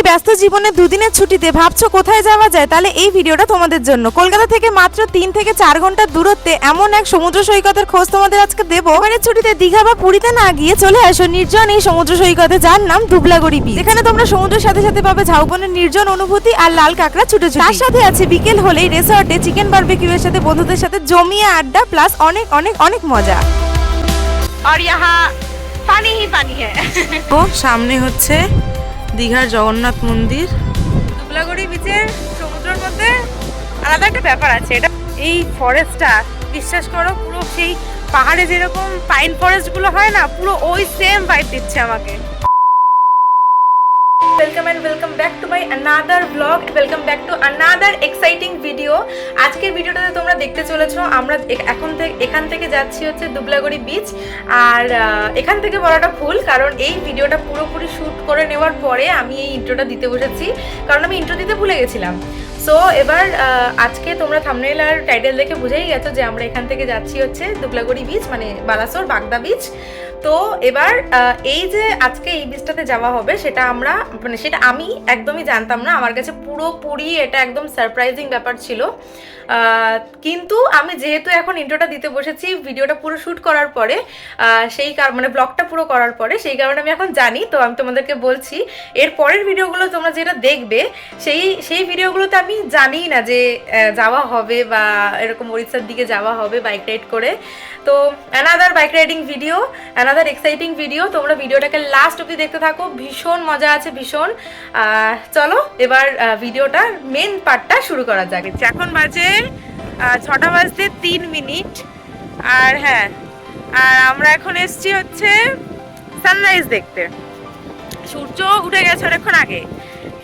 ব্যস্ত জীবনে দুদিনের ছুটিতে ভাবছো কোথায় যাওয়া যায়, তাহলে এই ভিডিওটা তোমাদের জন্য। কলকাতা থেকে মাত্র 3 থেকে 4 ঘন্টার দূরত্বে এমন এক সমুদ্র সৈকতের খোঁজ তোমাদের আজকে দেবো। এবারে ছুটিতে দীঘা বা পুরীতে না গিয়ে চলে আসো নির্জন এই সমুদ্র সৈকতে, যার নাম দুবলাগড়ি বিচ। এখানে তোমরা সমুদ্রের সাথে সাথে পাবে ঝাউবনের নির্জন অনুভূতি আর লাল কাঁকড়া ছুটোছুটি। তার সাথে আছে বিকেল হলেই রিসর্টে চিকেন বারবিকিউ এর সাথে বন্ধুদের সাথে জমিয়ে আড্ডা, প্লাস অনেক অনেক অনেক মজা। और यहाँ पानी ही पानी है। ও সামনে হচ্ছে দীঘার জগন্নাথ মন্দির। দুবলাগড়ি বিচের সমুদ্রের মধ্যে আলাদা একটা ব্যাপার আছে। এটা এই ফরেস্টটা বিশ্বাস করো, পুরো সেই পাহাড়ে যেরকম পাইন ফরেস্ট গুলো হয় না, পুরো ওই সেম ভাইব দিচ্ছে আমাকে। Welcome and welcome back to my another blog, welcome back to another exciting video. আজকের ভিডিওটাতে তোমরা দেখতে চলেছো আমরা এখান থেকে যাচ্ছি হচ্ছে দুবলাগড়ি বিচ। আর এখান থেকে বলাটা ভুল, কারণ এই ভিডিওটা পুরোপুরি শ্যুট করে নেওয়ার পরে আমি এই ইন্ট্রোটা দিতে বসেছি, কারণ আমি ইন্ট্রো দিতে ভুলে গেছিলাম। সো এবার আজকে তোমরা থাম্বনেইল আর টাইটেল দেখে বুঝেই গেছো যে আমরা এখান থেকে যাচ্ছি হচ্ছে দুবলাগড়ি বিচ, মানে বালাসোর বাগদা বিচ। তো এবার এই যে আজকে এই বিচটাতে যাওয়া হবে সেটা আমি একদমই জানতাম না। আমার কাছে পুরোপুরি এটা একদম সারপ্রাইজিং ব্যাপার ছিল। কিন্তু আমি যেহেতু এখন ইন্ট্রোটা দিতে বসেছি ভিডিওটা পুরো শ্যুট করার পরে, মানে ব্লগটা পুরো করার পরে, সেই কারণে আমি এখন জানি। তো আমি তোমাদেরকে বলছি, এর পরের ভিডিওগুলো তোমরা যেটা দেখবে সেই ভিডিওগুলোতে আমি জানি না যে যাওয়া হবে বা এরকম উড়িষ্যার দিকে যাওয়া হবে বাইক রাইড করে। তো another bike riding video, another exciting video. তোমরা ভিডিওটাকে লাস্ট অবধি দেখতে থাকো, ভীষণ মজা আছে, ভীষণ। চলো এবার ভিডিওটার মেন পার্টটা শুরু করা যাক। এখন বাজে 6টা বাজতে 3 মিনিট। আর হ্যাঁ, আর আমরা এখন এসছি হচ্ছে সানরাইজ দেখতে। সূর্য উঠে গেছে অনেকক্ষণ আগে,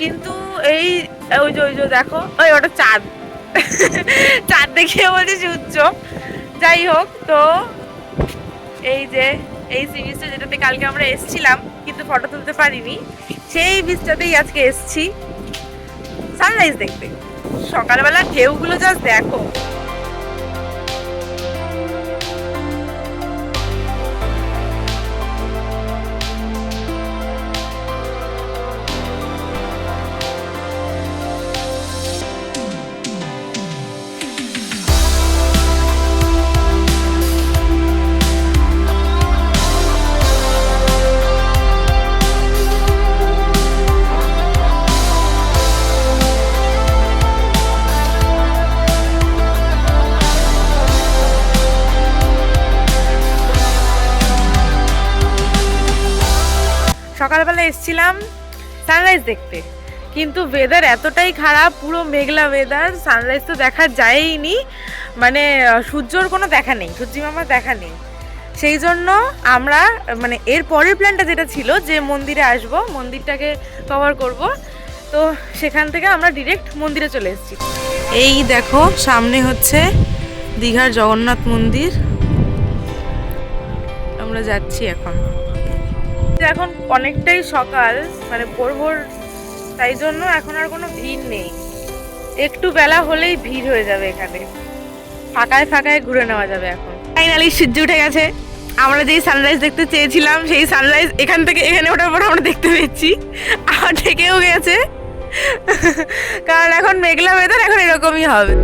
কিন্তু ওই যে দেখো, ওটা চাঁদ। চাঁদ দেখিয়ে বলছি সূর্য। যাই হোক, তো এই যে এই সি বিচটা যেটাতে কালকে আমরা এসছিলাম কিন্তু ফটো তুলতে পারিনি, সেই বিচটাতেই আজকে এসছি সানরাইজ দেখতে। সকালবেলা ঢেউগুলো জাস্ট দেখো। সকালবেলা এসছিলাম সানরাইজ দেখতে, কিন্তু ওয়েদার এতটাই খারাপ, পুরো মেঘলা ওয়েদার, সানরাইজ তো দেখা যায়নি, মানে সূর্যর কোনো দেখা নেই, সূর্যি মামার দেখা নেই। সেই জন্য আমরা মানে এর পরের প্ল্যানটা যেটা ছিল যে মন্দিরে আসবো, মন্দিরটাকে কভার করব, তো সেখান থেকে আমরা ডিরেক্ট মন্দিরে চলে এসেছি। এই দেখো সামনে হচ্ছে দীঘার জগন্নাথ মন্দির, আমরা যাচ্ছি এখন। এখন অনেকটাই সকাল, মানে ভোর, তাই জন্য এখন আর কোনো ভিড় নেই। একটু বেলা হলেই ভিড় হয়ে যাবে, এখানে ফাঁকায় ফাঁকায় ঘুরে নেওয়া যাবে। এখন ফাইনালি সূর্য উঠে গেছে। আমরা যেই সানরাইজ দেখতে চেয়েছিলাম সেই সানরাইজ এখানে ওঠার পর আমরা দেখতে পেয়েছি, আর ঠেকেও গেছে, কারণ এখন মেঘলা ওয়েদার, এখন এরকমই হবে।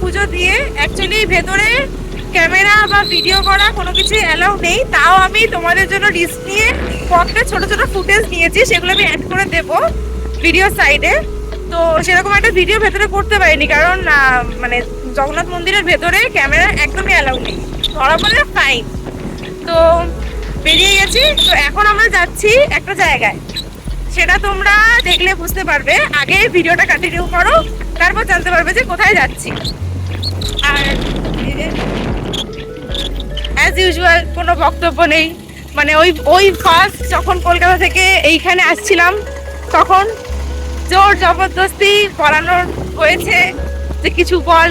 পুজো দিয়ে অ্যাকচুয়ালি ভেতরে ক্যামেরা বা ভিডিও করা কোনো কিছু অ্যালাউ নেই, তাও আমি তোমাদের জন্য রিস্ক নিয়ে কয়েকটা ছোট ছোট ফুটেজ নিয়েছি, সেগুলো আমি অ্যাড করে দেবো ভিডিও সাইডে। তো সেরকম একটা ভিডিও ভেতরে করতে পারিনি, কারণ মানে জগন্নাথ মন্দিরের ভেতরে ক্যামেরা একদমই অ্যালাউ নেই, ধরা পড়লে ফাইন। তো বেরিয়ে গেছি। তো এখন আমরা যাচ্ছি একটা জায়গায়, সেটা তোমরা দেখলে বুঝতে পারবে। আগে ভিডিওটা কন্টিনিউ করো, তারপর জানতে পারবে যে কোথায় যাচ্ছি। আর অ্যাজ ইউজুয়াল কোনো বক্তব্য নেই, মানে ওই ফার্স্ট যখন কলকাতা থেকে এইখানে আসছিলাম তখন জোর জবরদস্তি পড়ানো হয়েছে যে কিছু বল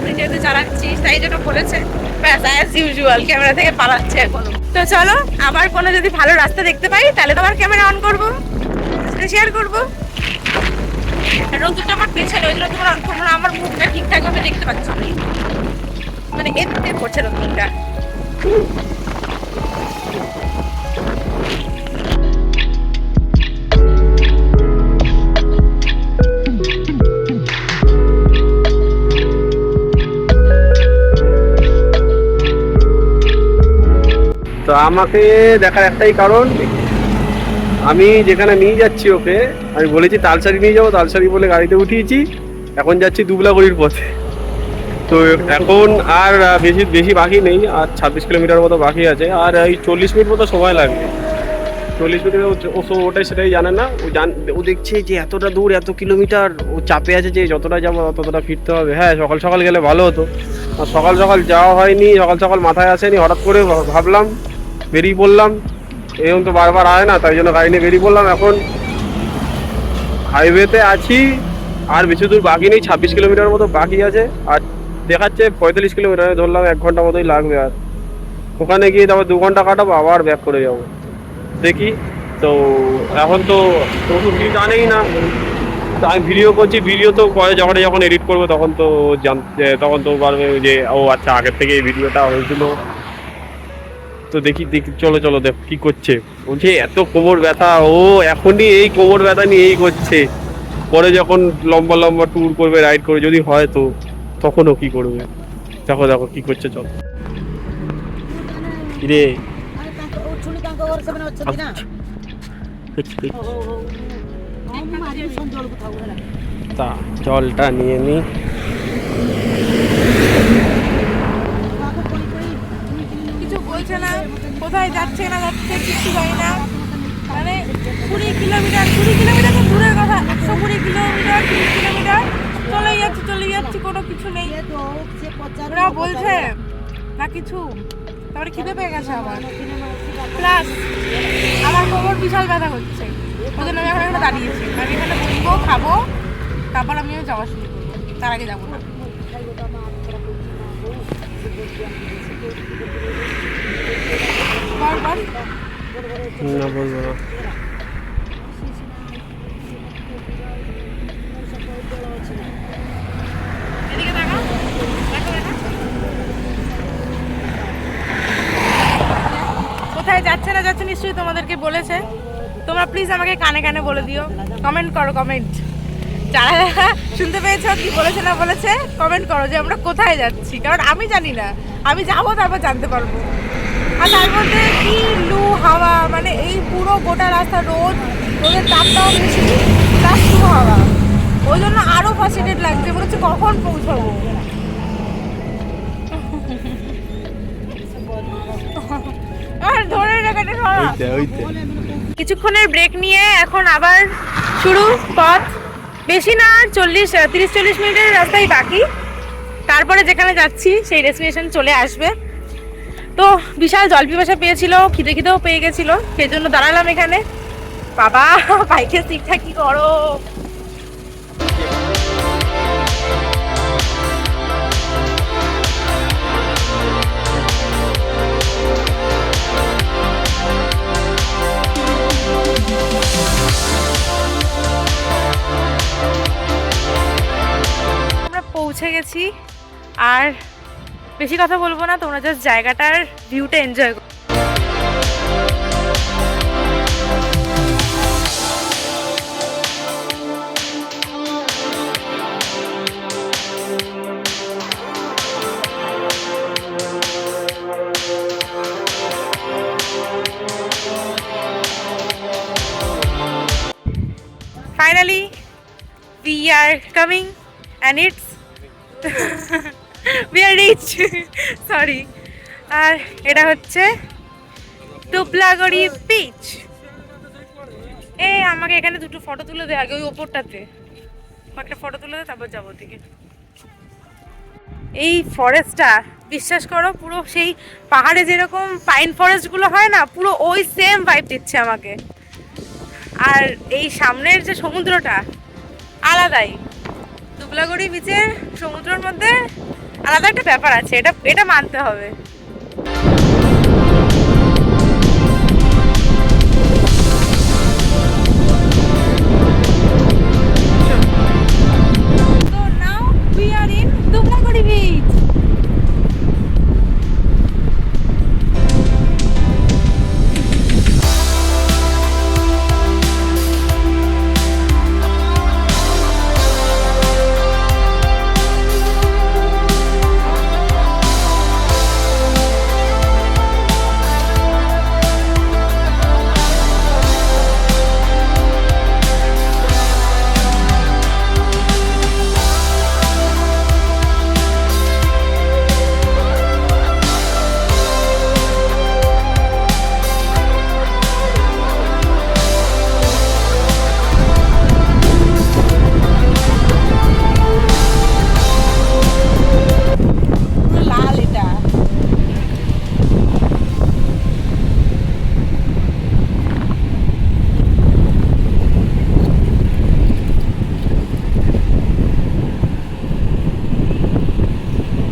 তুই যেহেতু চালাচ্ছিস তাই জন্য বলেছে, ব্যাস অ্যাজ ইউজুয়াল ক্যামেরা থেকে পালাচ্ছে এখন। তো চলো আবার কোনো যদি ভালো রাস্তা দেখতে পাই তাহলে তো আবার ক্যামেরা অন করবো, শেয়ার করবো। রোদটা আমার পেছনে, ওই জন্য তোমরা আমার মুখটা ঠিকঠাক ভাবে দেখতে পাচ্ছ না, মানে এদিকে পড়ছে রোদটা। তো আমাকে দেখার একটাই কারণ, আমি যেখানে নিয়ে যাচ্ছি ওকে, আমি বলেছি তালসারি নিয়ে যাবো, তালসারি বলে গাড়িতে উঠিয়েছি, এখন যাচ্ছি দুবলাগড়ির পথে। তো এখন আর বেশি বাকি নেই, আর 26 কিলোমিটার মতো বাকি আছে, আর এই 40 মিনিট মতো সময় লাগবে। 40 মিনিট ওটাই সেটাই জানে না, ও দেখছে যে এতটা দূর এত কিলোমিটার, ও চাপে আছে যে যতটা যাবো ততটা ফিরতে হবে। হ্যাঁ, সকাল সকাল গেলে ভালো হতো, আর সকাল সকাল যাওয়া হয়নি, সকাল সকাল মাথায় আসেনি, হঠাৎ করে ভাবলাম বেরিয়ে পড়লাম, এরকম তো বারবার হয় না, তাই জন্য গাড়ি নিয়ে বেরিয়ে পড়লাম। এখন হাইওয়েতে আছি, আর বেশি দূর বাকি নেই, 26 কিলোমিটার মতো বাকি আছে, আর দেখাচ্ছে 45 কিলোমিটার, ধরলাম 1 ঘন্টা মতোই লাগবে। আর ওখানে গিয়ে তারপর 2 ঘন্টা কাটাবো, আবার ব্যাক করে যাবো, দেখি। তো এখন তো কিছু জানেই না, তো আমি ভিডিও করছি, ভিডিও তো পরে যখন এডিট করবো তখন তো পারবে যে ও আচ্ছা আগের থেকে এই ভিডিওটা হয়েছিল। তো দেখি চলো দেখ কি করছে। বলছে এত কোমর ব্যথা, ও এখনই এই কোমর ব্যথা নিয়ে এই করছে, পরে যখন লম্বা লম্বা ট্যুর করবে, রাইড করবে, যদি হয় তো তখনও কি করবে। দেখো কি করছে, চল রে। তা জলটা নিয়ে নি। কিছু বলছে না, কোথায় যাচ্ছে না যাচ্ছে কিছু জানি না, মানে 20 কিলোমিটার তো দূরের কথা, 120 কিলোমিটার 30 কিলোমিটার চলে যাচ্ছি, কোনো কিছু নেই। ওরা বলছে না কিছু, তারপরে খিদে পেয়ে গেছে আমার, প্লাস আমার কোমর বিশাল ব্যথা করছে, ওই জন্য আমি এখন এখানে দাঁড়িয়েছি। আমি এখানে বসবো, খাবো, তারপর আমিও যাওয়া শুরু করবো, তার আগে যাবো না। না বলবো না। এদিকে দেখো, কোথায় যাচ্ছে না যাচ্ছে নিশ্চয়ই তোমাদেরকে বলেছে। তোমরা প্লিজ আমাকে কানে কানে বলে দিও, কমেন্ট করো, কমেন্ট যারা শুনতে পেয়েছো কি বলেছে না বলেছে কমেন্ট করো যে আমরা কোথায় যাচ্ছি, কারণ আমি জানি না, আমি যাবো তারপর জানতে পারবো। আর তার মধ্যে কি লু হাওয়া, মানে এই পুরো গোটা রাস্তা রোদের তাপটাও বেশি, প্লাস লু হাওয়া, ওই জন্য আরো ফ্রাস্ট্রেটেড লাগছে, মনে হচ্ছে কখন পৌঁছাবো। আর ধরে রেখেছে কিছুক্ষণের ব্রেক নিয়ে এখন আবার শুরু পথ। বেশি না, 30-40 মিনিটের রাস্তাই বাকি, তারপরে যেখানে যাচ্ছি সেই ডেস্টিনেশন চলে আসবে। তো বিশাল জল পিপাসা পেয়েছিল, খিদেও পেয়ে গেছিল, সেই জন্য দাঁড়ালাম এখানে। বাবা বাইকের সিটটা কি গরম। পৌঁছে গেছি, আর বেশি কথা বলবো না, তোমরা জাস্ট জায়গাটার ভিউটা এনজয় করো। Finally, we are coming and it's we are rich sorry, আর এটা হচ্ছে দুবলাগড়ি বিচ। আমাকে এখানে দুটো ফটো তুলে দে আগে, ওই ওপরটাতে একটা ফটো তুলে দে, তারপর যাবো দিকে। এই ফরেস্টটা বিশ্বাস করো পুরো সেই পাহাড়ে যেরকম পাইন ফরেস্ট গুলো হয় না, পুরো ওই সেম ভাইব দিচ্ছে আমাকে। আর এই সামনের যে সমুদ্রটা আলাদাই। দুবলাগড়ি বিচের সমুদ্রের মধ্যে আলাদা একটা ব্যাপার আছে, এটা এটা মানতে হবে। So now we are in Dublagari beach. লাল এটা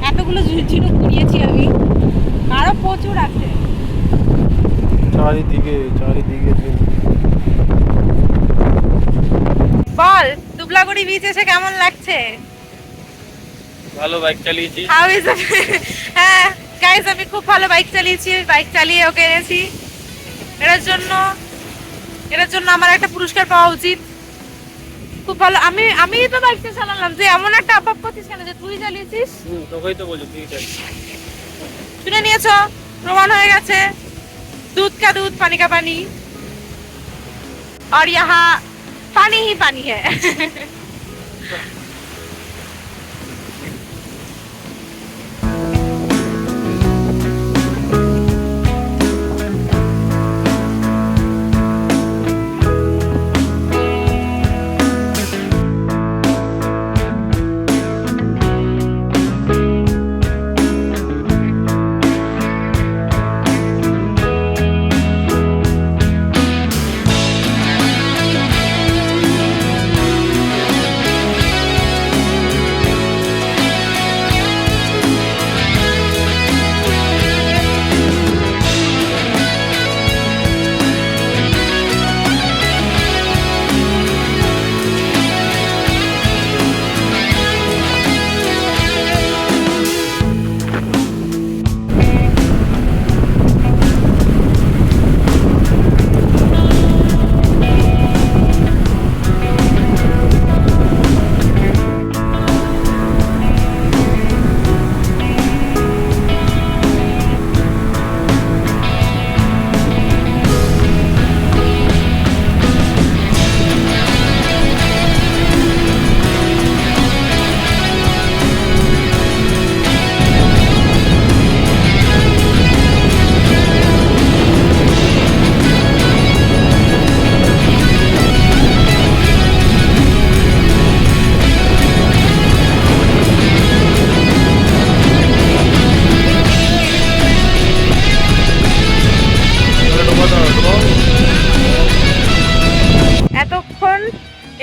এতগুলো ঝিনুক কুড়িয়েছি আমি, আরো প্রচুর আছে। চারিদিকে বল দুবলাগড়ি বিচ এসে কেমন লাগছে? ভালো বাইক চালিয়েছি। How is it? হ্যাঁ গাইস, আমি খুব ভালো বাইক চালিয়েছি, বাইক চালিয়ে ওকে এনেছি। এটার জন্য আমার একটা পুরস্কার পাওয়া উচিত। খুব ভালো। আমি তো বাইকটা চালালাম, যে এমন একটা আপাপ করছিস কেন যে তুই চালিয়েছিস? তোকেই তো বলছি তুই চালিয়ে। শুনে নিয়েছো, প্রমাণ হয়ে গেছে। दूध का दूध पानी का पानी और यहाँ पानी ही पानी है।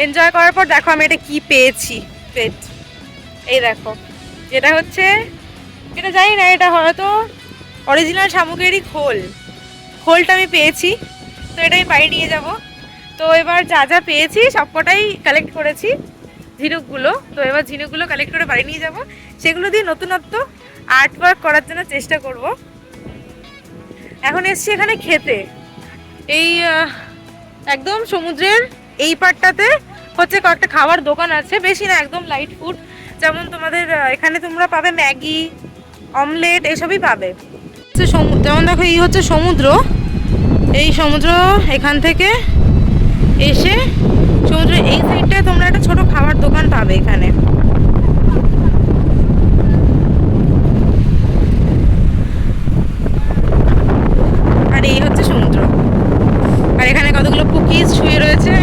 এনজয় করার পর দেখো আমি এটা কি পেয়েছি। পেট এই দেখো, এটা হচ্ছে, এটা জানি না, এটা হয়তো অরিজিনাল শামুকেরই খোলটা আমি পেয়েছি। তো এটা আমি বাড়ি নিয়ে যাব। তো এবার যা যা পেয়েছি সবকটাই কালেক্ট করেছি ঝিনুকগুলো। তো এবার ঝিনুকগুলো কালেক্ট করে বাড়ি নিয়ে যাব, সেগুলো দিয়ে নতুনত্ব আর্ট ওয়ার্ক করার জন্য চেষ্টা করব। এখন এসছি এখানে খেতে, এই একদম সমুদ্রের এই পাড়টাতে হচ্ছে কয়েকটা খাবার দোকান আছে, বেশি না, একদম লাইট ফুড। যেমন তোমাদের এখানে তোমরা পাবে ম্যাগি, অমলেট, এসবই পাবে। যেমন দেখো এই হচ্ছে সমুদ্র, এই সমুদ্র এখান থেকে এসে সমুদ্রের এই সাইডটায় তোমরা একটা ছোট খাবার দোকান পাবে এখানে। আর এই হচ্ছে সমুদ্র, আর এখানে কতগুলো কুকিজ শুয়ে রয়েছে।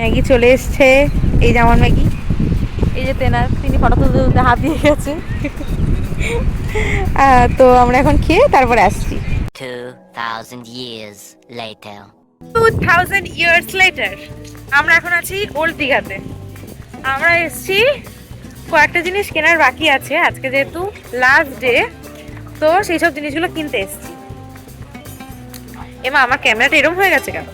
ম্যাগি চলে এসছে, এই যে আমার ম্যাগি, এই যে তেনার, তিনি ফটো তুলতে তুলতে হাত দিয়ে গেছে। তো আমরা এখন খেয়ে তারপরে আসছি। 2000 years later. 2000 years later আমরা এখন আছি ওল্ড দীঘাতে। আমরা এসছি, কয়েকটা জিনিস কেনার বাকি আছে আজকে যেহেতু লাস্ট ডে, তো সেই সব জিনিসগুলো কিনতে এসছি। এমা আমার ক্যামেরাটা এরম হয়ে গেছে কেন?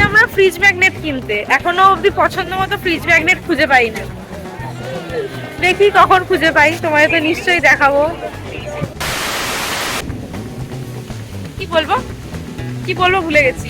আমরা ফ্রিজ ম্যাগনেট কিনতে, এখনো অবধি পছন্দ মতো ফ্রিজ ম্যাগনেট খুঁজে পাই না। দেখি কখন খুঁজে পাই, তোমাদের তো নিশ্চয়ই দেখাবো। কি বলবো ভুলে গেছি।